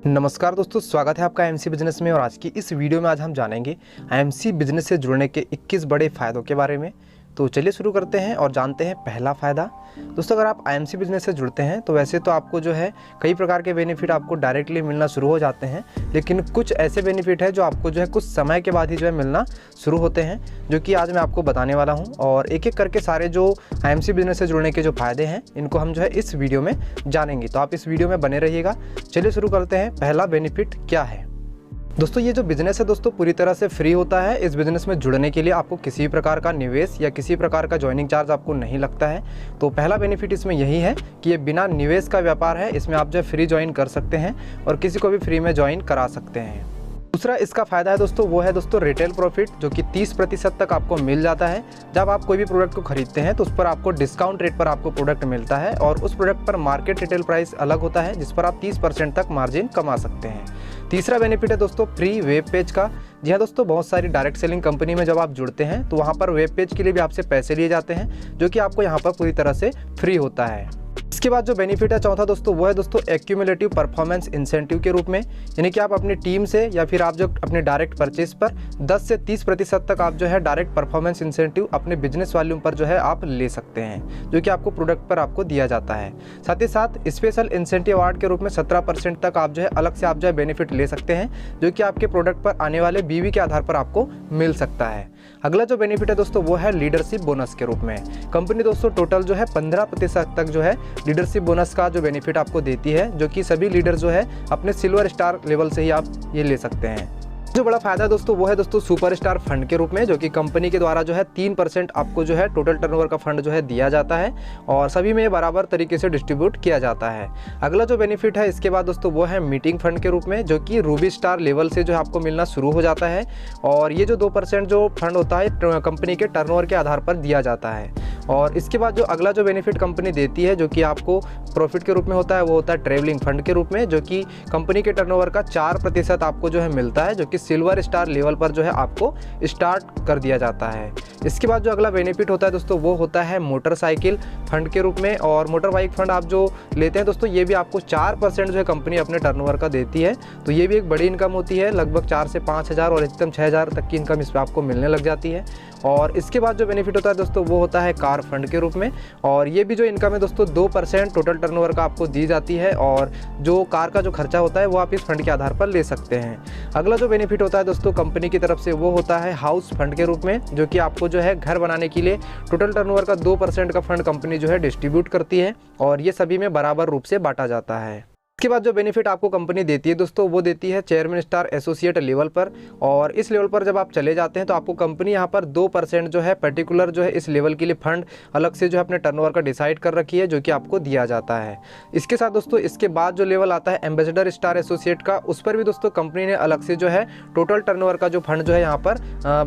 नमस्कार दोस्तों, स्वागत है आपका एमसी बिजनेस में। और आज की इस वीडियो में आज हम जानेंगे एमसी बिजनेस से जुड़ने के 21 बड़े फ़ायदों के बारे में। तो चलिए शुरू करते हैं और जानते हैं पहला फ़ायदा। दोस्तों, अगर आप एमसी बिजनेस से जुड़ते हैं तो वैसे तो आपको जो है कई प्रकार के बेनिफिट आपको डायरेक्टली मिलना शुरू हो जाते हैं, लेकिन कुछ ऐसे बेनिफिट है जो आपको जो है कुछ समय के बाद ही जो है मिलना शुरू होते हैं, जो कि आज मैं आपको बताने वाला हूं। और एक एक करके सारे जो एमसी बिजनेस से जुड़ने के जो फ़ायदे हैं इनको हम जो है इस वीडियो में जानेंगे। तो आप इस वीडियो में बने रहिएगा। चलिए शुरू करते हैं। पहला बेनिफिट क्या है दोस्तों? ये जो बिज़नेस है दोस्तों पूरी तरह से फ्री होता है। इस बिज़नेस में जुड़ने के लिए आपको किसी प्रकार का निवेश या किसी प्रकार का ज्वाइनिंग चार्ज आपको नहीं लगता है। तो पहला बेनिफिट इसमें यही है कि ये बिना निवेश का व्यापार है। इसमें आप जो है फ्री ज्वाइन कर सकते हैं और किसी को भी फ्री में ज्वाइन करा सकते हैं। दूसरा इसका फ़ायदा है दोस्तों, वो है दोस्तों रिटेल प्रॉफिट, जो कि 30% तक आपको मिल जाता है। जब आप कोई भी प्रोडक्ट को खरीदते हैं तो उस पर आपको डिस्काउंट रेट पर आपको प्रोडक्ट मिलता है और उस प्रोडक्ट पर मार्केट रिटेल प्राइस अलग होता है, जिस पर आप 30% तक मार्जिन कमा सकते हैं। तीसरा बेनिफिट है दोस्तों फ्री वेब पेज का। जी हाँ दोस्तों, बहुत सारी डायरेक्ट सेलिंग कंपनी में जब आप जुड़ते हैं तो वहाँ पर वेब पेज के लिए भी आपसे पैसे लिए जाते हैं, जो कि आपको यहाँ पर पूरी तरह से फ्री होता है। इसके बाद जो बेनिफिट है चौथा दोस्तों, वो है दोस्तों एक्यूमुलेटिव परफॉर्मेंस इंसेंटिव के रूप में। यानी कि आप अपनी टीम से या फिर आप जो अपने डायरेक्ट परचेज पर 10 से 30% तक आप जो है डायरेक्ट परफॉर्मेंस इंसेंटिव अपने बिजनेस वॉल्यूम पर जो है आप ले सकते हैं, जो कि आपको प्रोडक्ट पर आपको दिया जाता है। साथ ही साथ स्पेशल इंसेंटिव अवार्ड के रूप में 17% तक आप जो है अलग से आप जो है बेनिफिट ले सकते हैं, जो कि आपके प्रोडक्ट पर आने वाले बीवी के आधार पर आपको मिल सकता है। अगला जो बेनिफिट है दोस्तों, वो है लीडरशिप बोनस के रूप में। कंपनी दोस्तों टोटल जो है 15% तक जो है लीडरशिप बोनस का जो बेनिफिट आपको देती है, जो कि सभी लीडर जो है अपने सिल्वर स्टार लेवल से ही आप ये ले सकते हैं। जो बड़ा फायदा दोस्तों, वो है दोस्तों सुपर स्टार फंड के रूप में, जो कि कंपनी के द्वारा जो है 3% आपको जो है टोटल टर्नओवर का फंड जो है दिया जाता है और सभी में बराबर तरीके से डिस्ट्रीब्यूट किया जाता है। अगला जो बेनिफिट है इसके बाद दोस्तों, वो है मीटिंग फंड के रूप में, जो कि रूबी स्टार लेवल से जो है आपको मिलना शुरू हो जाता है। और ये जो 2% जो फंड होता है कंपनी के टर्नओवर के आधार पर दिया जाता है। और इसके बाद जो अगला जो बेनिफिट कंपनी देती है, जो कि आपको प्रॉफिट के रूप में होता है, वो होता है ट्रैवलिंग फंड के रूप में, जो कि कंपनी के टर्नओवर का 4% आपको जो है मिलता है, जो कि सिल्वर स्टार लेवल पर जो है आपको स्टार्ट कर दिया जाता है। इसके बाद जो अगला बेनिफिट होता है दोस्तों, वो होता है मोटरसाइकिल फंड के रूप में। और मोटर बाइक फंड आप जो लेते हैं दोस्तों, ये भी आपको 4% जो है कंपनी अपने टर्नओवर का देती है। तो ये भी एक बड़ी इनकम होती है, लगभग 4 से 5 हज़ार और एकदम 6 हज़ार तक की इनकम इस पर आपको मिलने लग जाती है। और इसके बाद जो बेनिफिट होता है दोस्तों, वो होता है कार फंड के रूप में। और ये भी जो इनकम है दोस्तों 2% टोटल टर्नओवर का आपको दी जाती है और जो कार का जो खर्चा होता है वो आप इस फंड के आधार पर ले सकते हैं। अगला जो बेनिफिट होता है दोस्तों कंपनी की तरफ से, वो होता है हाउस फंड के रूप में, जो कि आपको जो है घर बनाने के लिए टोटल टर्नओवर का 2% का फंड कंपनी जो है डिस्ट्रीब्यूट करती है और ये सभी में बराबर रूप से बांटा जाता है। इसके बाद जो बेनिफिट आपको कंपनी देती है दोस्तों, वो देती है चेयरमैन स्टार एसोसिएट लेवल पर। और इस लेवल पर जब आप चले जाते हैं तो आपको कंपनी यहाँ पर 2% जो है पर्टिकुलर जो है इस लेवल के लिए फंड अलग से जो है अपने टर्नओवर का डिसाइड कर रखी है, जो कि आपको दिया जाता है। इसके साथ दोस्तों इसके बाद जो लेवल आता है एम्बेसडर स्टार एसोसिएट का, उस पर भी दोस्तों कंपनी ने अलग से जो है टोटल टर्नओवर का जो फंड जो है यहाँ पर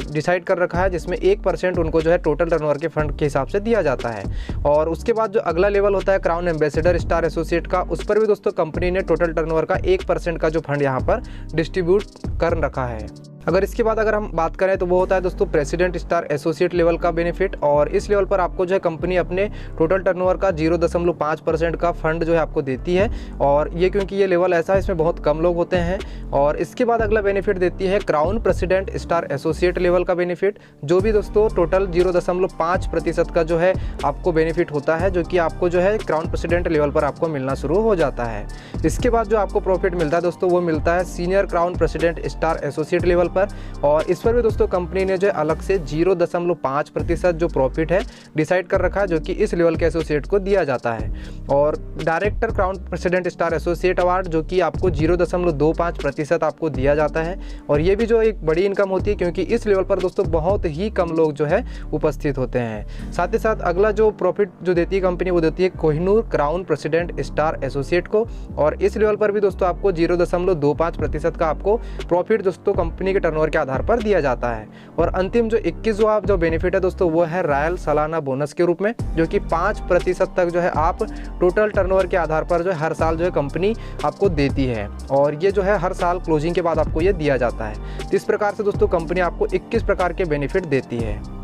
डिसाइड कर रखा है, जिसमें 1% उनको जो है टोटल टर्नओवर के फंड के हिसाब से दिया जाता है। और उसके बाद जो अगला लेवल होता है क्राउन एम्बेसडर स्टार एसोसिएट का, उस पर भी दोस्तों कंपनी ने टोटल टर्नओवर का 1% का जो फंड यहाँ पर डिस्ट्रीब्यूट कर ररखा है। अगर इसके बाद अगर हम बात करें तो वो होता है दोस्तों प्रेसिडेंट स्टार एसोसिएट लेवल का बेनिफिट। और इस लेवल पर आपको जो है कंपनी अपने टोटल टर्नओवर का 0.5% का फंड जो है आपको देती है। और ये क्योंकि ये लेवल ऐसा है, इसमें बहुत कम लोग होते हैं। और इसके बाद अगला बेनिफिट देती है crown president star associate level का बेनिफिट, जो भी दोस्तों टोटल 0.5% का जो है आपको बेनिफिट होता है, जो कि आपको जो है क्राउन प्रेसिडेंट लेवल पर आपको मिलना शुरू हो जाता है। इसके बाद जो आपको प्रॉफिट मिलता है दोस्तों, वो मिलता है senior crown president star associate level पर। और इस पर भी दोस्तों कंपनी ने जो अलग से 0.5% जो प्रॉफिट है डिसाइड कर रखा है, जो कि इस लेवल के एसोसिएट को दिया जाता है। और director crown president star associate award, जो कि आपको 0.25% आपको दिया जाता है। और ये भी जो एक बड़ी इनकम होती है, क्योंकि इस लेवल पर दोस्तों बहुत ही कम लोग जो है उपस्थित होते हैं। साथ ही साथ अगला जो प्रॉफिट जो देती है कंपनी, वो देती है Kohinoor crown president star associate को। और इस लेवल पर भी दोस्तों आपको 0.25% का आपको प्रॉफिट दोस्तों कंपनी के टर्नओवर के आधार पर दिया जाता है। और अंतिम जो 21वां जो बेनिफिट है दोस्तों, वो है रॉयल सालाना बोनस के रूप में, जो कि 5% तक जो है आप टोटल टर्नओवर के आधार पर जो है हर साल जो है कंपनी आपको देती है। और ये जो है हर साल क्लोजिंग के बाद आपको ये दिया जाता है। तो इस प्रकार से दोस्तों कंपनी आपको 21 प्रकार के बेनिफिट देती है।